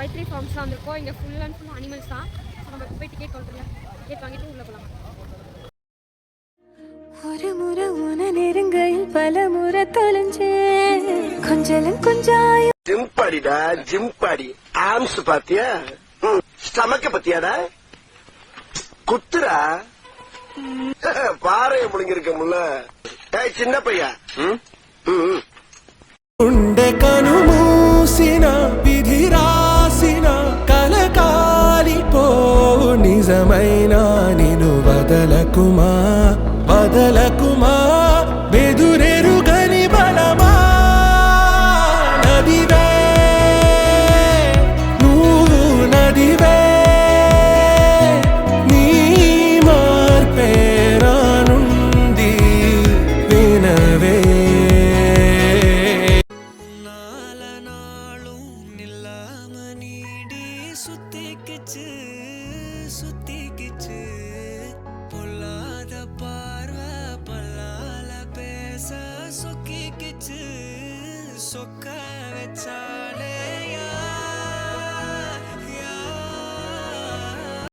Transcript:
வைத்திரி ஃபார்ம்ஸ்லாம் வந்திருக்கோம். இங்கே full and full animals தான். நம்ம போய் டிக்கெட் கவுண்டரில் டிக்கெட் வாங்கிட்டு உள்ளே போகலாம். ஒரு முறை உன நெருங்கையில் பல முறை தொலைஞ்சே கொஞ்சம் கொஞ்சம் ஜிம்பாடிடா ஜிம்பாடி ஆம்ஸ் பாத்தியா ஸ்டமக்க பத்தியாடா குத்துரா பாறைய முழுங்கிருக்க முல்ல சின்ன பையா ఉండే కను మూసిన విధి రాసిన కలకాలిపో నిజమైన నిను వదలకుమా వదలకుమా బెదురెరుగని బలమా నదివే నువ్వు నదివే నీ మార్పేరానుంది వినవే சுத்திக்கிச்சு பொல்லாத பார்வை பல்லால பேச சொக்கிக்கிச்சு சொக்க வச்சா